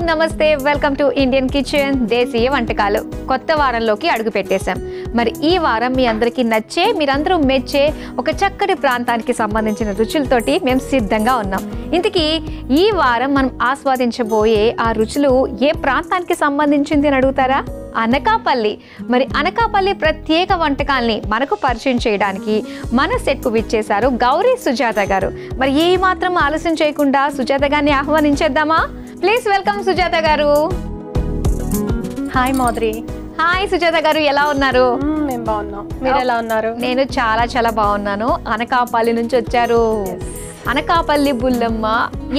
నమస్తే welcome to Indian kitchen దేశీయ వంటకాలు కొత్త వారంలోకి అడుగు పెట్టేశాం. మరి ఈ వారం మీ అందరికీ నచ్చే మీరందరూ మెచ్చే ఒక చక్కటి ప్రాంతానికి సంబంధించిన రుచులతోటి మేము సిద్ధంగా ఉన్నాం. ఇంతకీ ఈ వారం మనం ఆస్వాదించబోయే ఆ రుచులు ఏ ప్రాంతానికి సంబంధించింది అని అడుగుతారా? అనకాపల్లి. మరి అనకాపల్లి ప్రత్యేక వంటకాల్ని మనకు పరిచయం చేయడానికి మన సెట్కు విచ్చేశారు గౌరీ సుజాత గారు. మరి ఏ మాత్రం ఆలస్యం చేయకుండా సుజాత గారిని ఆహ్వానించేద్దామా? ప్లీజ్ వెల్కమ్ సుజాత గారు. హాయ్ మాధురి. హాయ్ సుజాత గారు, ఎలా ఉన్నారు? మేము బాగున్నాం, మీరు ఎలా ఉన్నారు? నేను చాలా చాలా బాగున్నాను. అనకాపల్లి నుంచి వచ్చారు. అనకాపల్లి బుల్లమ్మ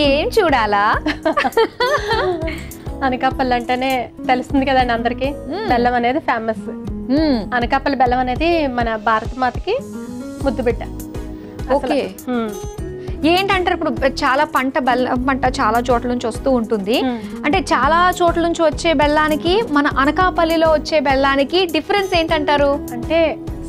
ఏం చూడాలా? అనకాపల్లి అంటేనే తెలుస్తుంది కదండి అందరికి, బెల్లం అనేది ఫేమస్. అనకాపల్లి బెల్లం అనేది మన భారత మాతకి ముద్దు బిడ్డ. ఓకే, ఏంటంటారు ఇప్పుడు చాలా బెల్లం పంట చాలా చోట్ల నుంచి వస్తూ ఉంటుంది. అంటే చాలా చోట్ల నుంచి వచ్చే బెల్లానికి మన అనకాపల్లిలో వచ్చే బెల్లానికి డిఫరెన్స్ ఏంటంటారు? అంటే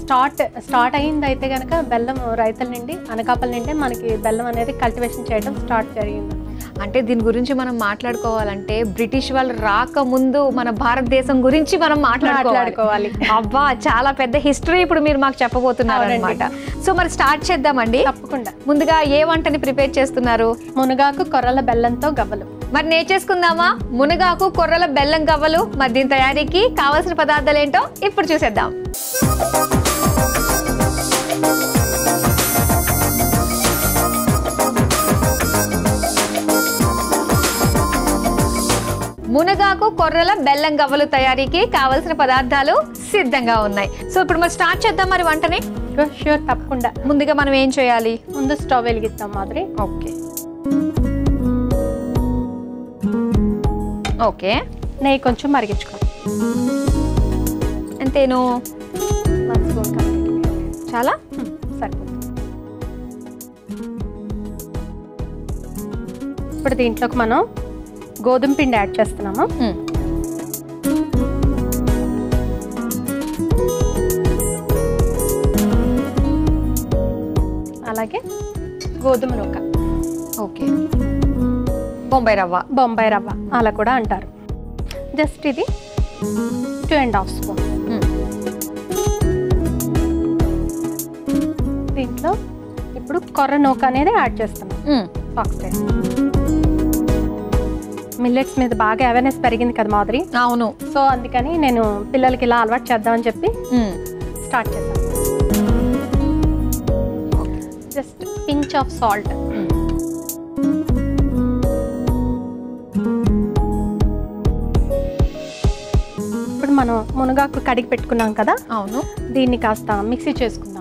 స్టార్ట్ అయింది అయితే కనుక బెల్లం రైతుల నుండి, అనకాపల్లి నుండి మనకి బెల్లం అనేది కల్టివేషన్ చేయడం స్టార్ట్ జరిగింది. అంటే దీని గురించి మనం మాట్లాడుకోవాలంటే బ్రిటిష్ వాళ్ళు రాకముందు మన భారతదేశం గురించి మనం మాట్లాడుకోవాలి. అబ్బా, చాలా పెద్ద హిస్టరీ ఇప్పుడు మీరు మాకు చెప్పబోతున్నారు అన్నమాట. సో మరి స్టార్ట్ చేద్దామండి. తప్పకుండా. ముందుగా ఏ వంటని ప్రిపేర్ చేస్తున్నారు? మునగాకు కొర్రల బెల్లంతో గవ్వలు. మరి నేర్చేసుకుందామా? మునగాకు కొర్రల బెల్లం గవ్వలు. మరి దీని తయారీకి కావాల్సిన పదార్థాలు ఏంటో ఇప్పుడు చూసేద్దాం. మునగాకు కొర్రల బెల్లం గవ్వలు తయారీకి కావలసిన పదార్థాలు సిద్ధంగా ఉన్నాయి. సో ఇప్పుడు మరి స్టార్ట్ చేద్దాం మరి వంటని. షూర్, తప్పకుండా. ముందుగా మనం ఏం చేయాలి? ముందు స్టవ్ వెలిగిస్తాం మాధురి. Okay okay. నెయ్యి కొంచెం మరిగించుకోవాలి. అంతేను? చాలా సరిపోతుంది. ఇప్పుడు దీంట్లోకి మనం గోధుమ పిండి యాడ్ చేస్తున్నాము. అలాగే గోధుమ నూక. ఓకే, బొంబాయి రవ్వ అలా కూడా అంటారు. జస్ట్ ఇది 2.5 స్పూన్. దీంట్లో ఇప్పుడు కొర్ర నూక అనేది యాడ్ చేస్తున్నాం. ఫాక్స్టైల్ మిల్లెట్స్ మీద బాగా అవేర్నెస్ పెరిగింది కదా మాధురి. అవును. సో అందుకని నేను పిల్లలకి ఇలా అలవాటు చేద్దామని చెప్పి స్టార్ట్ చేశాను. Just pinch of salt. ఇప్పుడు మనం మునగాకు కడిగి పెట్టుకున్నాం కదా. అవును. దీన్ని కాస్త మిక్సీ చేసుకుందాము.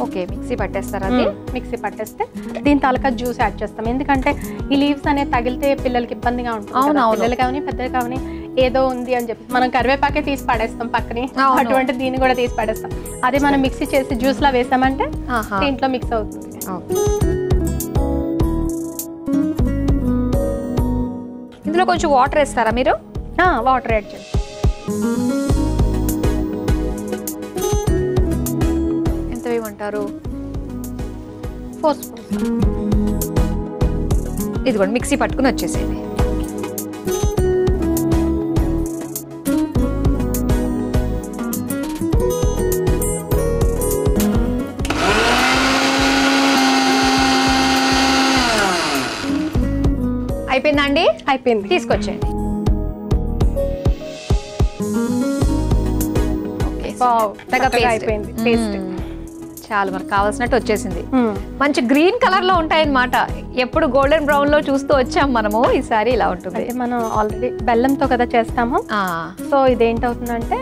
ఓకే, మిక్సీ పట్టేస్తారా? అది మిక్సీ పట్టేస్తే దీని తాలూకా జ్యూస్ యాడ్ చేస్తాం. ఎందుకంటే ఈ లీవ్స్ అనేది తగిలితే పిల్లలకి ఇబ్బందిగా ఉంటుంది. పిల్లలు కావని పెద్దలు కావని ఏదో ఉంది అని చెప్పి మనం కరివేపాకే తీసి పడేస్తాం పక్కనే. అటువంటి దీన్ని కూడా తీసి పడేస్తాం. అదే మనం మిక్సీ చేసి జ్యూస్ లా వేసామంటే దీంట్లో మిక్స్ అవుతుంది. ఇందులో కొంచెం వాటర్ వేస్తారా మీరు? వాటర్ యాడ్ చేస్తాం. ఎంత వేయమంటారు? 4 స్పూన్స్. ఇది కూడా మిక్సీ పట్టుకుని వచ్చేసేది. అయిపోయిందా అండి? అయిపోయింది. తీసుకొచ్చేయండి. అయిపోయింది. టేస్ట్ చాలా మనకు కావాల్సినట్టు వచ్చేసింది. మంచి గ్రీన్ కలర్ లో ఉంటాయన్నమాట. ఎప్పుడు గోల్డెన్ బ్రౌన్ లో చూస్తూ వచ్చాం మనము, ఈసారి ఇలా ఉంటుంది. మనం ఆల్రెడీ బెల్లంతో కదా చేస్తాము. సో ఇదేంటవుతుందంటే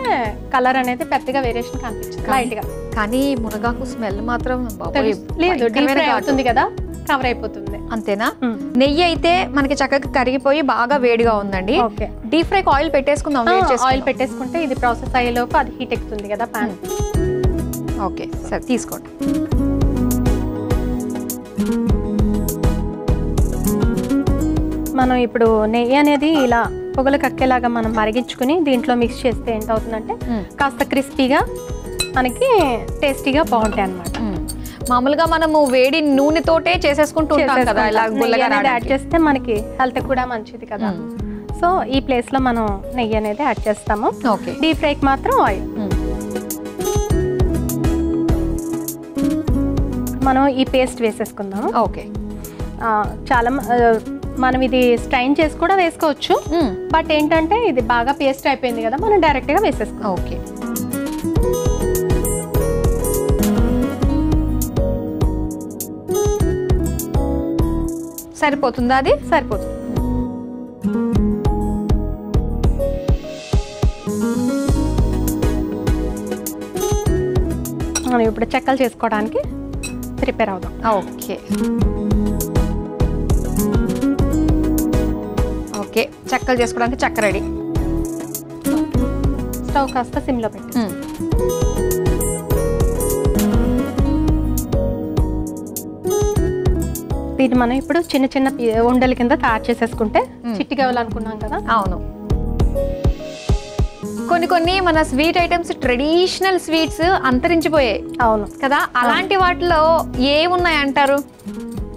కలర్ అనేది పెద్దగా వేరియేషన్ కనిపించింది లైట్ గా. కానీ మునగాకు స్మెల్ మాత్రం లేదు, డీప్ ఫ్రై అవుతుంది కదా, కవర్ అయిపోతుంది. అంతేనా? నెయ్యి అయితే మనకి చక్కగా కరిగిపోయి బాగా వేడిగా ఉందండి. డీప్ ఫ్రై ఆయిల్ పెట్టేసుకుందాం. ఆయిల్ పెట్టేసుకుంటే ఇది ప్రాసెస్ అయ్యేలోపు అది హీట్ ఎక్కుతుంది కదా ప్యాన్. ఓకే, సరే తీసుకోండి. మనం ఇప్పుడు నెయ్యి అనేది ఇలా పొగలు కక్కేలాగా మనం మరిగించుకుని దీంట్లో మిక్స్ చేస్తే ఏంటవుతుందంటే కాస్త క్రిస్పీగా మనకి టేస్టీగా బాగుంటాయి అన్నమాట. మామూలుగా మనము వేడి నూనెతోటే చేసేసుకుంటూ ఉంటాం కదా, ఇలా గుల్లగా యాడ్ చేస్తే మనకి హెల్త్ కూడా మంచిది కదా. సో ఈ ప్లేస్లో మనం నెయ్యి అనేది యాడ్ చేస్తాము. ఓకే. డీప్ ఫ్రైకి మాత్రం ఆయిల్. మనం ఈ పేస్ట్ వేసేసుకుందాము. ఓకే. చాలా మనం ఇది స్ట్రైన్ చేసి కూడా వేసుకోవచ్చు, బట్ ఏంటంటే ఇది బాగా పేస్ట్ అయిపోయింది కదా, మనం డైరెక్ట్గా వేసేసుకో. ఓకే. సరిపోతుందా? అది సరిపోతుంది. మనం ఇప్పుడు చెక్కలు చేసుకోవడానికి ప్రిపేర్ అవుదాం. ఓకే. ఓకే, చెక్కలు చేసుకోవడానికి చెక్క రెడీ. స్టవ్ కాస్త సిమ్లో పెట్టి దీన్ని మనం ఇప్పుడు చిన్న చిన్న ఉండల కింద తయారు చేసేసుకుంటే చిట్టి గవ్వలు అనుకున్నాం కదా. అవును. కొన్ని మన స్వీట్ ఐటమ్స్, ట్రెడిషనల్ స్వీట్స్ అంతరించిపోయాయి. అవును కదా, అలాంటి వాటిలో ఏమున్నాయి అంటారు?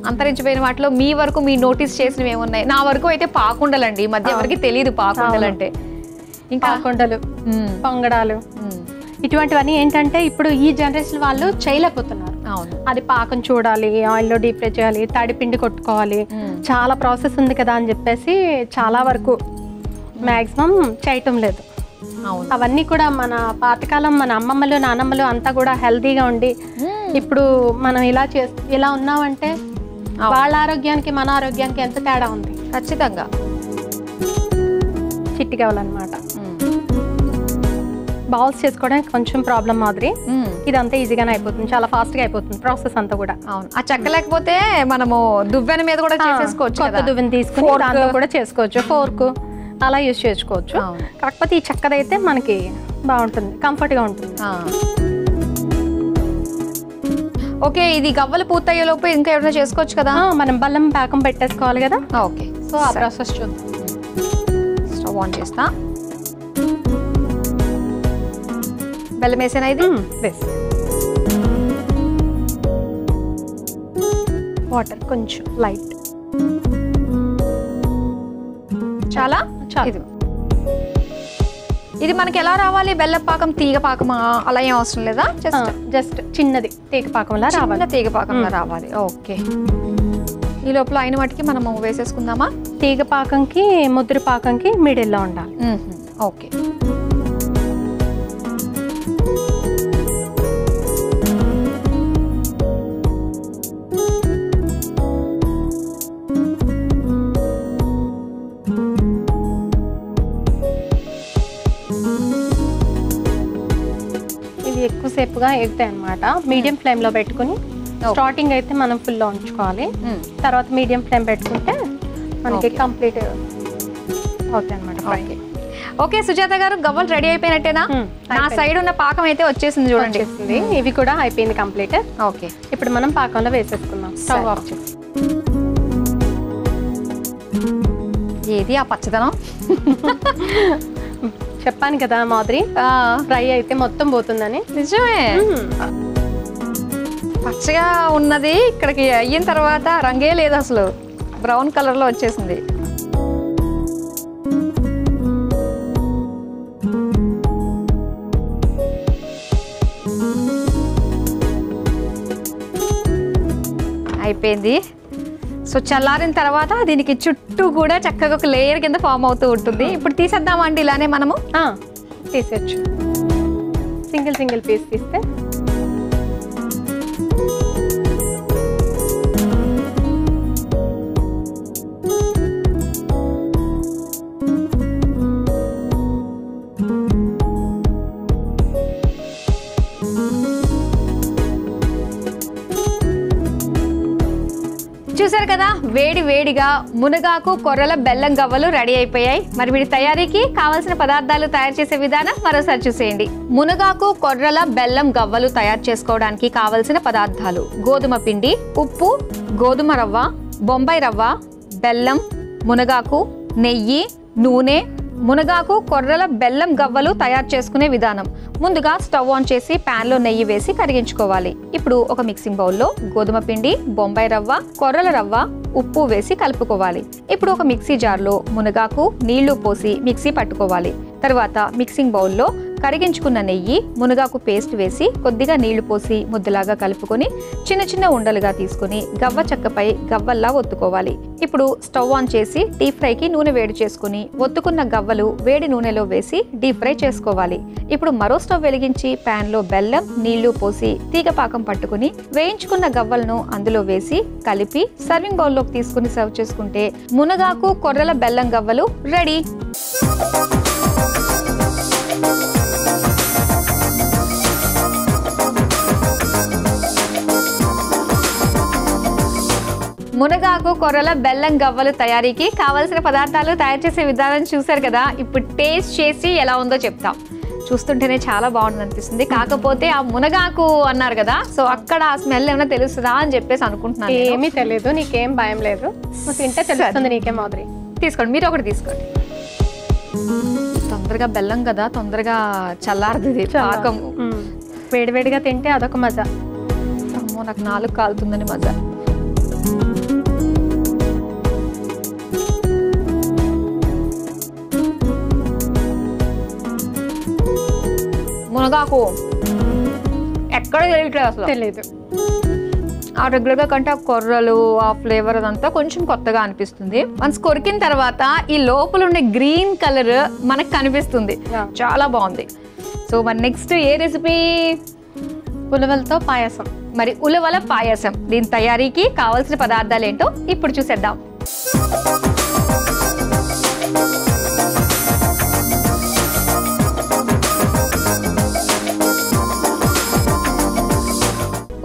అంతరించిపోయిన వాటిలో మీ వరకు మీ నోటీస్ చేసినవి ఏమున్నాయి? నా వరకు అయితే పాకుండలండి. ఈ మధ్య ఎవరికి తెలియదు పాకుండలు అంటే. ఇంకా పాకుండలు, పొంగడాలు, ఇటువంటివన్నీ ఏంటంటే ఇప్పుడు ఈ జనరేషన్ వాళ్ళు చేయలేకపోతున్నారు. అవును. అది పాకం చూడాలి, ఆయిల్లో డీప్ ఫ్రై చేయాలి, తడిపిండి కొట్టుకోవాలి, చాలా ప్రాసెస్ ఉంది కదా అని చెప్పేసి చాలా వరకు మ్యాక్సిమం చేయటం లేదు. అవన్నీ కూడా మన పాతకాలం మన అమ్మమ్మలు నానమ్మలు అంతా కూడా హెల్తీగా ఉండి ఇప్పుడు మనం ఇలా ఉన్నామంటే వాళ్ళ ఆరోగ్యానికి మన ఆరోగ్యానికి ఎంత తేడా ఉంది. ఖచ్చితంగా. చిట్టి కావాలన్నమాట. బౌల్స్ చేసుకోవడానికి కొంచెం ప్రాబ్లం మాదిరి, ఇదంతా ఈజీగానే అయిపోతుంది, చాలా ఫాస్ట్గా అయిపోతుంది ప్రాసెస్ అంతా కూడా. అవును. ఆ చెక్క లేకపోతే మనము దువ్వెన మీద కూడా చేసేసుకోవచ్చు. కొత్త దువ్వెన తీసుకుని దాంతో కూడా చేసుకోవచ్చు, ఫోర్క్ అలా యూజ్ చేసుకోవచ్చు. కాకపోతే ఈ చెక్కదైతే మనకి బాగుంటుంది, కంఫర్ట్గా ఉంటుంది. ఓకే. ఇది గవ్వలు పూర్తయ్యే లోపు ఇంకా ఏమైనా చేసుకోవచ్చు కదా. మనం బెల్లం పాకం పెట్టేసుకోవాలి కదా. ఓకే. సో ఆ ప్రాసెస్ చూద్దాం. స్టవ్ ఆన్ చేస్తా. బెల్లం వేసేనా? ఇది వాటర్ కొంచెం లైట్. చాలా ఇది మనకి ఎలా రావాలి? బెల్లం పాకం తీగ పాకమా అలా ఏం అవసరం లేదా? జస్ట్ చిన్నది తీగ పాకంలా రావాలి. తీగ పాకంలా రావాలి. ఓకే. ఈ లోపల అయిన వాటికి మనము వేసేసుకుందామా? తీగ పాకంకి ముద్ర పాకంకి మిడిల్లో ఉండాలి. ఓకే. ఎక్కువసేపుగా ఎగుతాయి అనమాట. మీడియం ఫ్లేమ్ లో పెట్టుకుని స్టార్టింగ్ అయితే మనం ఫుల్ లో ఉంచుకోవాలి, తర్వాత మీడియం ఫ్లేమ్ పెట్టుకుంటే మనకి కంప్లీట్ అవుతాయి అనమాట. ఓకే సుజాత గారు, గవ్వలు రెడీ అయిపోయినట్టేనా? నా సైడ్ ఉన్న పాకం అయితే వచ్చేసింది చూడండి. ఇవి కూడా అయిపోయింది కంప్లీట్. ఓకే. ఇప్పుడు మనం పాకంలో వేసేసుకుందాం. స్టవ్ ఆఫ్ చేసి. ఏది ఆ పచ్చదనం? చెప్పాను కదా మాదిరి, ఫ్రై అయితే మొత్తం పోతుందని. నిజమే. పచ్చగా ఉన్నది ఇక్కడికి అయిన తర్వాత రంగే లేదు అసలు, బ్రౌన్ కలర్ లో వచ్చేసింది. అయిపోయింది. సో చల్లారిన తర్వాత దీనికి చుట్టూ కూడా చక్కగా ఒక లేయర్ కింద ఫామ్ అవుతూ ఉంటుంది. ఇప్పుడు తీసేద్దామా అండి ఇలానే మనము? తీసేయచ్చు. సింగిల్ సింగిల్ పీస్ తీస్తే చూసారు కదా, వేడి వేడిగా మునగాకు కొర్రల బెల్లం గవ్వలు రెడీ అయిపోయాయి. మరి వీటి తయారీకి కావాల్సిన పదార్థాలు తయారు చేసే విధానం మరోసారి చూసేయండి. మునగాకు కొర్రల బెల్లం గవ్వలు తయారు చేసుకోవడానికి కావలసిన పదార్థాలు: గోధుమ పిండి, ఉప్పు, గోధుమ రవ్వ, బొంబాయి రవ్వ, బెల్లం, మునగాకు, నెయ్యి, నూనె. మునగాకు కొర్రల బెల్లం గవ్వలు తయారు చేసుకునే విధానం: ముందుగా స్టవ్ ఆన్ చేసి పాన్ లో నెయ్యి వేసి కరిగించుకోవాలి. ఇప్పుడు ఒక మిక్సింగ్ బౌల్లో గోధుమ పిండి, బొంబాయి రవ్వ, కొర్రల రవ్వ, ఉప్పు వేసి కలుపుకోవాలి. ఇప్పుడు ఒక మిక్సీ జార్లో మునగాకు, నీళ్లు పోసి మిక్సీ పట్టుకోవాలి. తర్వాత మిక్సింగ్ బౌల్లో కరిగించుకున్న నెయ్యి, మునగాకు పేస్ట్ వేసి కొద్దిగా నీళ్లు పోసి ముద్దలాగా కలుపుకొని చిన్న చిన్న ఉండలుగా తీసుకుని గవ్వ చెక్కపై గవ్వల్లా ఒత్తుకోవాలి. ఇప్పుడు స్టవ్ ఆన్ చేసి డీప్ ఫ్రైకి నూనె వేడి చేసుకుని ఒత్తుకున్న గవ్వలు వేడి నూనెలో వేసి డీప్ ఫ్రై చేసుకోవాలి. ఇప్పుడు మరో స్టవ్ వెలిగించి పాన్ లో బెల్లం, నీళ్లు పోసి తీగపాకం పట్టుకుని వేయించుకున్న గవ్వలను అందులో వేసి కలిపి సర్వింగ్ బౌల్లోకి తీసుకుని సర్వ్ చేసుకుంటే మునగాకు, కొర్రల బెల్లం గవ్వలు రెడీ. మునగాకు, కొర్రల బెల్లం గవ్వలు తయారీకి కావలసిన పదార్థాలు, తయారు చేసే విధానం చూసారు కదా. ఇప్పుడు టేస్ట్ చేసి ఎలా ఉందో చెప్తాం. చూస్తుంటేనే చాలా బాగుంది అనిపిస్తుంది. కాకపోతే ఆ మునగాకు అన్నారు కదా, సో అక్కడ ఆ స్మెల్ ఏమైనా తెలుస్తుందా అని చెప్పేసి అనుకుంటున్నాను. ఏమీ తెలియదు, నీకేం భయం లేదు, తింటే తెలుస్తుంది నీకే. మాదిరి తీసుకోండి, మీరు ఒకటి తీసుకోండి. తొందరగా బెల్లం కదా, తొందరగా చల్లారుతుంది పాకం. వేడివేడిగా తింటే అదొక మజా. అమ్మో, నాకు నాలుగు కాలుతుందని మజా. మునగాకు ఎక్కడ తెలియట్లేదు అసలు. తెలియదు. ఆ రెగ్యులర్గా కంటే ఆ కొర్రలు, ఆ ఫ్లేవర్ అదంతా కొంచెం కొత్తగా అనిపిస్తుంది. వన్స్ కొరికిన తర్వాత ఈ లోపల ఉండే గ్రీన్ కలర్ మనకు కనిపిస్తుంది. చాలా బాగుంది. సో మరి నెక్స్ట్ ఏ రెసిపీ? ఉలవలతో పాయసం. మరి ఉలవల పాయసం, దీని తయారీకి కావాల్సిన పదార్థాలు ఏంటో ఇప్పుడు చూసేద్దాం.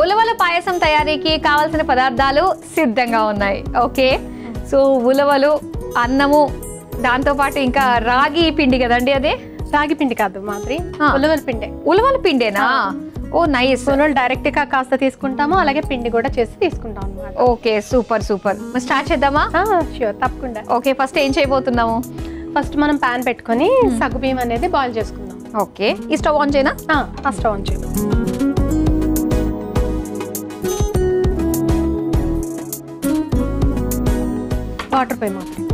ఉలవల పాయసం తయారీకి కావాల్సిన పదార్థాలు సిద్ధంగా ఉన్నాయి. ఓకే, సో ఉలవలు, అన్నము, దాంతోపాటు ఇంకా రాగి పిండి కదండి. అదే రాగి పిండి కాదు మాదిరి, ఉలవల పిండే. ఉలవల పిండేనా? ఓ నైస్. ఉలవలు డైరెక్ట్ గా కాస్త తీసుకుంటాము, అలాగే పిండి కూడా చేసి తీసుకుంటాం అన్నమాట. Okay, super super. మరి స్టార్ట్ చేద్దామా? ష్యూర్, తప్పకుండా. ఓకే, ఫస్ట్ ఏం చేయబోతున్నాము? ఫస్ట్ మనం పాన్ పెట్టుకొని సగ్గుబియ్యం అనేది బాయిల్ చేసుకుందాం. ఓకే, ఈ స్టవ్ ఆన్ చేయనా? ఆ స్టవ్ ఆన్ చేయండి. వాటర్ పోయి మాత్రం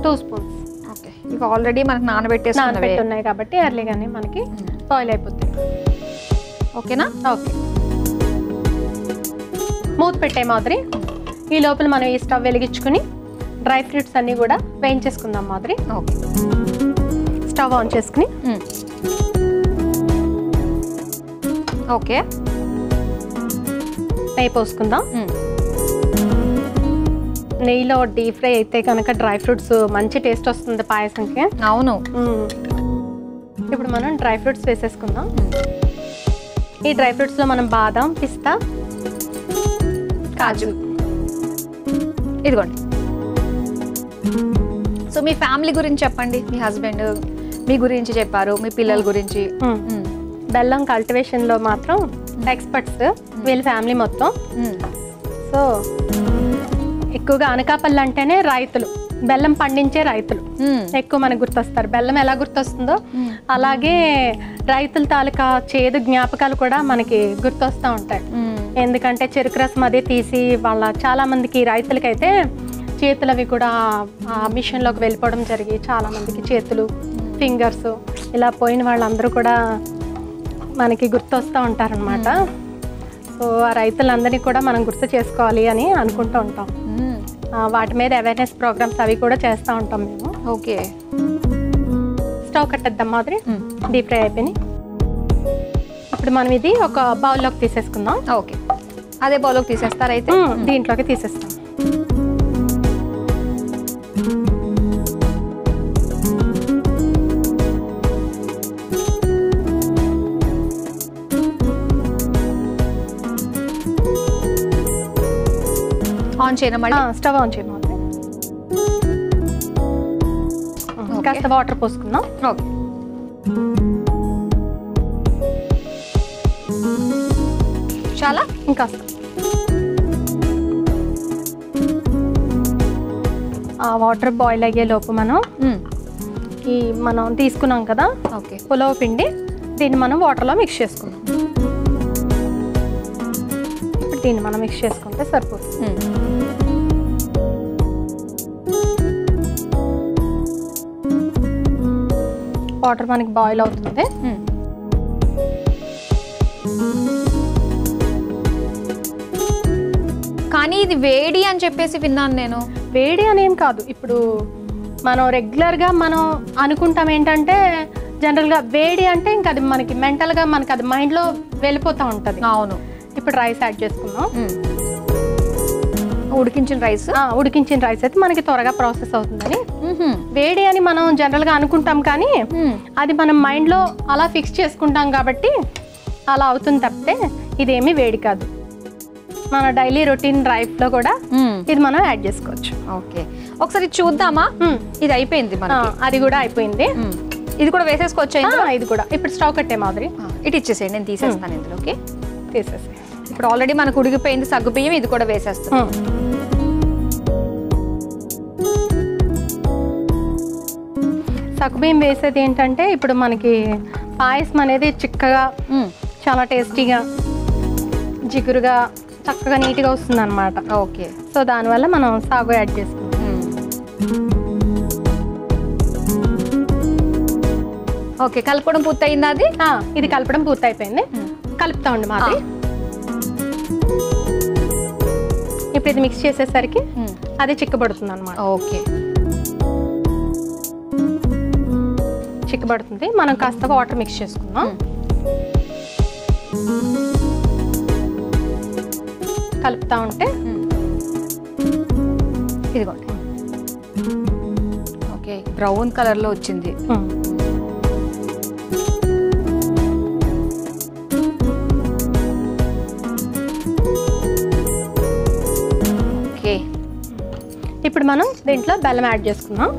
2 స్పూన్స్. ఓకే, ఇక ఆల్రెడీ మనకు నానబెట్టున్నాయి కాబట్టి ఎర్లీగానే మనకి బాయిల్ అయిపోతుంది. ఓకేనా? ఓకే, మూత పెట్టే మాదిరి. ఈ లోపల మనం ఈ స్టవ్ వెలిగించుకుని డ్రై ఫ్రూట్స్ అన్నీ కూడా వేయించేసుకుందాం మాదిరి. ఓకే, స్టవ్ ఆన్ చేసుకుని ఓకే నెయ్యి పోసుకుందాం. నెయ్యిలో డీప్ ఫ్రై అయితే కనుక డ్రై ఫ్రూట్స్ మంచి టేస్ట్ వస్తుంది పాయసంకి. అవును. ఇప్పుడు మనం డ్రై ఫ్రూట్స్ వేసేసుకుందాం. ఈ డ్రై ఫ్రూట్స్లో మనం బాదం, పిస్తా, కాజు. ఇదిగోండి. సో మీ ఫ్యామిలీ గురించి చెప్పండి. మీ హస్బెండ్ మీ గురించి చెప్పారు, మీ పిల్లల గురించి. బెల్లం కల్టివేషన్లో మాత్రం ఎక్స్పర్ట్స్ వీళ్ళ ఫ్యామిలీ మొత్తం. సో ఎక్కువగా అనకాపల్లి అంటేనే రైతులు, బెల్లం పండించే రైతులు ఎక్కువ మనకు గుర్తొస్తారు. బెల్లం ఎలా గుర్తొస్తుందో అలాగే రైతుల తాలూకా చేదు జ్ఞాపకాలు కూడా మనకి గుర్తొస్తూ ఉంటాయి. ఎందుకంటే చెరుకు రసం అదే తీసి వాళ్ళ చాలా మందికి రైతులకైతే చేతులవి కూడా మిషన్లోకి వెళ్ళిపోవడం జరిగి చాలా మందికి చేతులు, ఫింగర్స్ ఇలా పోయిన వాళ్ళందరూ కూడా మనకి గుర్తొస్తూ ఉంటారనమాట. సో ఆ రైతులందరినీ కూడా మనం గుర్తు చేసుకోవాలి అని అనుకుంటూ ఉంటాం. వాటి మీద అవేర్నెస్ ప్రోగ్రామ్స్ అవి కూడా చేస్తూ ఉంటాం మేము. ఓకే, స్టవ్ కట్టేద్దాం మాదిరి. డీప్ ఫ్రై అయిపోయినాయి. ఇప్పుడు మనం ఇది ఒక బౌల్లోకి తీసేసుకుందాం. ఓకే, అదే బౌల్లోకి తీసేస్తారా? అయితే దీంట్లోకి తీసేస్తాం. ఆన్ చేయనా? మళ్ళీ స్టవ్ ఆన్ చేయమా. కాస్త వాటర్ పోసుకుందాం. ఓకే, చాలా ఇంకాస్త ఆ వాటర్ బాయిల్ అయ్యే లోపు మనం మనం తీసుకున్నాం కదా ఓకే పులావ్ పిండి, దీన్ని మనం వాటర్లో మిక్స్ చేసుకున్నాం. ఇప్పుడు దీన్ని మనం మిక్స్ చేసుకుంటే సరిపోతుంది. వాటర్ మనకి బాయిల్ అవుతుంది. కానీ ఇది వేడి అని చెప్పేసి విన్నాను నేను. వేడి అనేం కాదు. ఇప్పుడు మనం రెగ్యులర్గా మనం అనుకుంటాం ఏంటంటే జనరల్గా వేడి అంటే ఇంకా అది మనకి మెంటల్గా మనకి అది మైండ్లో వెళ్ళిపోతూ ఉంటుంది. అవును. ఇప్పుడు రైస్ యాడ్ చేసుకున్నాం. ఉడికించిన రైస్ అయితే మనకి త్వరగా ప్రాసెస్ అవుతుందని వేడి అని మనం జనరల్గా అనుకుంటాం, కానీ అది మనం మైండ్లో అలా ఫిక్స్ చేసుకుంటాం కాబట్టి అలా అవుతుంది తప్పితే ఇదేమీ వేడి కాదు. మన డైలీ రొటీన్ లైఫ్లో కూడా ఇది మనం యాడ్ చేసుకోవచ్చు. ఓకే, ఒకసారి చూద్దామా? ఇది అయిపోయింది, అది కూడా అయిపోయింది. ఇది కూడా వేసేసుకోవచ్చు. ఇది కూడా ఇప్పుడు స్టవ్ కట్టే మాదిరి ఇటు ఇచ్చేసేయండి, నేను తీసేస్తాను ఇందులోకి. తీసేసి ఇప్పుడు ఆల్రెడీ మనకు ఉడికిపోయింది సగ్గుబియ్యం, ఇది కూడా వేసేస్తాం. సగ్గుబియ్యం వేసేది ఏంటంటే ఇప్పుడు మనకి పాయసం అనేది చిక్కగా చాలా టేస్టీగా జిగురుగా చక్కగా నీట్గా వస్తుంది అనమాట. ఓకే, సో దానివల్ల మనం సాగు యాడ్ చేసుకుంటాం. ఓకే, కలపడం పూర్తయింది. అది ఇది కలపడం పూర్తయిపోయింది. కలుపుతా ఉండి మాది. ఇప్పుడు ఇది మిక్స్ చేసేసరికి అది చిక్కబడుతుంది అనమాట. ఓకే, చిక్కబడుతుంది. మనం కాస్త వాటర్ మిక్స్ చేసుకుందాం. కలుపుతా ఉంటే ఇదిగోండి. ఓకే, బ్రౌన్ కలర్లో వచ్చింది. ఓకే, ఇప్పుడు మనం దీంట్లో బెల్లం యాడ్ చేసుకుందాం.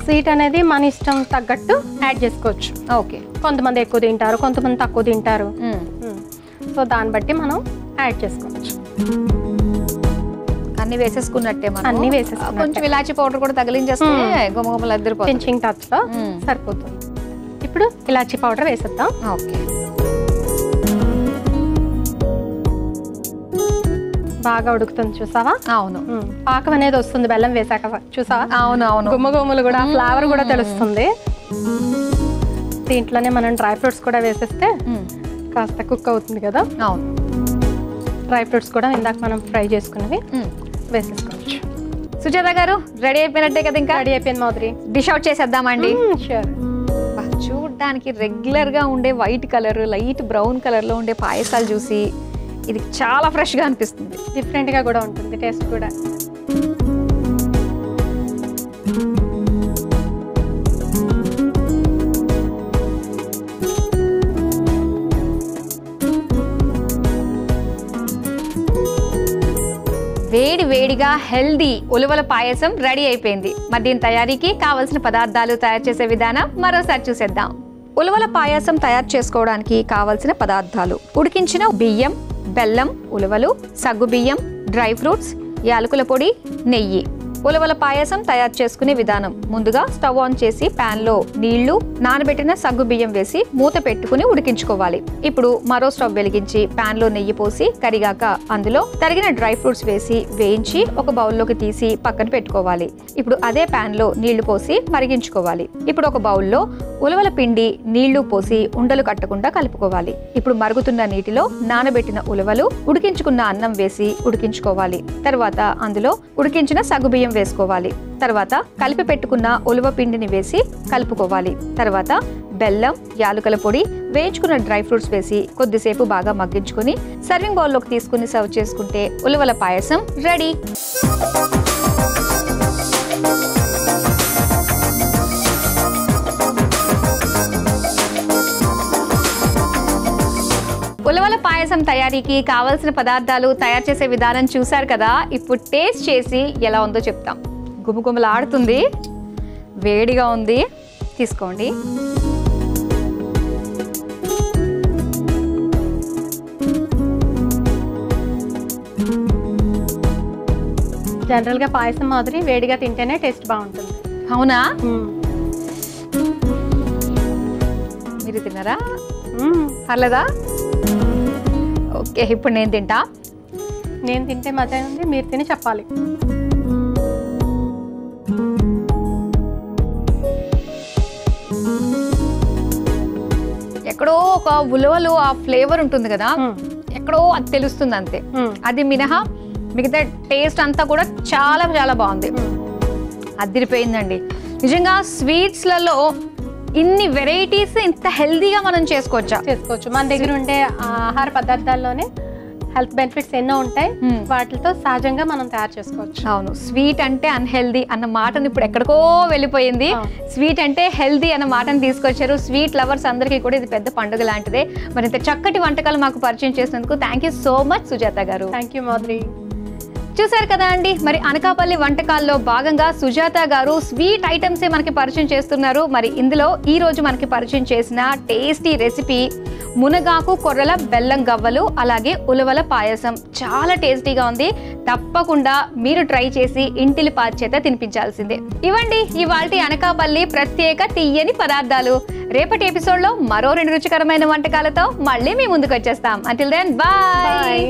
స్వీట్ అనేది మన ఇష్టం తగ్గట్టు యాడ్ చేసుకోవచ్చు. ఓకే, కొంతమంది ఎక్కువ తింటారు, కొంతమంది తక్కువ తింటారు. సో దాన్ని బట్టి మనం యాడ్ చేసుకోవచ్చు. అన్ని వేసేసుకున్నట్టే మనం. అన్ని వేసేసుకున్నట్టే. కొంచెం ఇలాచీ పౌడర్ కూడా తగిలించేస్తే గుమగుమలు అద్దరిపోతుంది. పించింగ్ టచ్లో సరిపోతుంది. ఇప్పుడు ఇలాచీ పౌడర్ వేసేద్దాం. ఓకే, బాగా ఉడుకుతుంది చూసావా? అవును, పాకం అనేది వస్తుంది బెల్లం వేసాక, చూసావా? అవును అవును, గుమ్మగుమ్మలు కూడా ఫ్లేవర్ కూడా తెలుస్తుంది. దీంట్లోనే మనం డ్రై ఫ్రూట్స్ కూడా వేసేస్తే కాస్త కుక్ అవుతుంది కదా. అవును, డ్రై ఫ్రూట్స్ కూడా ఇందాక మనం ఫ్రై చేసుకున్నవి వేసేసుకోవచ్చు. సుజాత గారు రెడీ అయిపోయినట్టే కదా? ఇంకా రెడీ అయిపోయింది మాదిరి. డిష్ అవుట్ చేసేద్దామండి. షూర్. చూడడానికి రెగ్యులర్గా ఉండే వైట్ కలర్, లైట్ బ్రౌన్ కలర్లో ఉండే పాయసాలు చూసి ఇది చాలా ఫ్రెష్గా అనిపిస్తుంది. డిఫరెంట్గా కూడా ఉంటుంది టేస్ట్ కూడా. వేడి వేడిగా హెల్దీ ఉలవల పాయసం రెడీ అయిపోయింది. మరి దీని తయారీకి కావలసిన పదార్థాలు, తయారు చేసే విధానం మరోసారి చూసేద్దాం. ఉలవల పాయసం తయారు చేసుకోవడానికి కావలసిన పదార్థాలు: ఉడికించిన బియ్యం, బెల్లం, ఉలవలు, సగ్గుబియ్యం, డ్రై ఫ్రూట్స్, యాలకుల పొడి, నెయ్యి. ఉలవల పాయసం తయారు చేసుకునే విధానం: ముందుగా స్టవ్ ఆన్ చేసి పాన్ లో నీళ్లు, నానబెట్టిన సగ్గు బియ్యం వేసి మూత పెట్టుకుని ఉడికించుకోవాలి. ఇప్పుడు మరో స్టవ్ వెలిగించి పాన్ లో నెయ్యి పోసి కరిగాక అందులో తరిగిన డ్రై ఫ్రూట్స్ వేసి వేయించి ఒక బౌల్లోకి తీసి పక్కన పెట్టుకోవాలి. ఇప్పుడు అదే పాన్ లో నీళ్లు పోసి మరిగించుకోవాలి. ఇప్పుడు ఒక బౌల్లో ఉలవల పిండి, నీళ్లు పోసి ఉండలు కట్టకుండా కలుపుకోవాలి. ఇప్పుడు మరుగుతున్న నీటిలో నానబెట్టిన ఉలవలు, ఉడికించుకున్న అన్నం వేసి ఉడికించుకోవాలి. తర్వాత అందులో ఉడికించిన సగ్గుబియ్యం వేసుకోవాలి. తర్వాత కలిపి పెట్టుకున్న ఉలవ పిండిని వేసి కలుపుకోవాలి. తర్వాత బెల్లం, యాలకుల పొడి, వేయించుకున్న డ్రై ఫ్రూట్స్ వేసి కొద్దిసేపు బాగా మగ్గించుకుని సర్వింగ్ బౌల్లోకి తీసుకుని సర్వ్ చేసుకుంటే ఉలవల పాయసం రెడీ. ఉలవల పాయసం తయారీకి కావలసిన పదార్థాలు, తయారు చేసే విధానం చూసారు కదా. ఇప్పుడు టేస్ట్ చేసి ఎలా ఉందో చెప్తాం. గుమగుమలాడుతుంది, వేడిగా ఉంది, తీసుకోండి. జనరల్ గా పాయసం మాదిరి వేడిగా తింటేనే టేస్ట్ బాగుంటుంది. అవునా? మీరు తిన్నారా? పర్లేదా? ఓకే, ఇప్పుడు నేను తింటా. నేను తింటే మజా ఉంది, మీరు తిని చెప్పాలి. ఎక్కడో ఒక ఉలవలు ఆ ఫ్లేవర్ ఉంటుంది కదా, ఎక్కడో అది తెలుస్తుంది అంతే. అది మినహా మిగతా టేస్ట్ అంతా కూడా చాలా చాలా బాగుంది, అదిరిపోయిందండి నిజంగా. స్వీట్స్లలో ఇన్ని వెరైటీస్ ఇంత హెల్దీగా మనం చేసుకోవచ్చు. మన దగ్గర ఉండే ఆహార పదార్థాల్లోనే హెల్త్ బెనిఫిట్స్ ఎన్నో ఉంటాయి, వాటితో సహజంగా మనం తయారు చేసుకోవచ్చు. అవును, స్వీట్ అంటే అన్హెల్దీ అన్న మాటను ఇప్పుడు ఎక్కడికో వెళ్ళిపోయింది. స్వీట్ అంటే హెల్దీ అన్న మాటను తీసుకొచ్చారు. స్వీట్ లవర్స్ అందరికీ కూడా ఇది పెద్ద పండుగ లాంటిదే. మరి ఇంత చక్కటి వంటకాలు మాకు పరిచయం చేసినందుకు thank you so much Sujatha గారు. Thank you Madhuri. చూసారు కదా అండి, మరి అనకాపల్లి వంటకాల్లో భాగంగా సుజాత గారు స్వీట్ ఐటమ్సే మనకి పరిచయం చేస్తున్నారు. మరి ఇందులో ఈ రోజు మనకి పరిచయం చేసిన టేస్టీ రెసిపీ మునగాకు కొర్రల బెల్లం గవ్వలు, అలాగే ఉలవల పాయసం చాలా టేస్టీగా ఉంది. తప్పకుండా మీరు ట్రై చేసి ఇంటిలి పాచేత తినిపించాల్సిందే. ఇవ్వండి ఇవాల్టి అనకాపల్లి ప్రత్యేక తీయని పదార్థాలు. రేపటి ఎపిసోడ్ లో మరో 2 రుచికరమైన వంటకాలతో మళ్ళీ మీ ముందుకు వచ్చేస్తాం. Until then bye.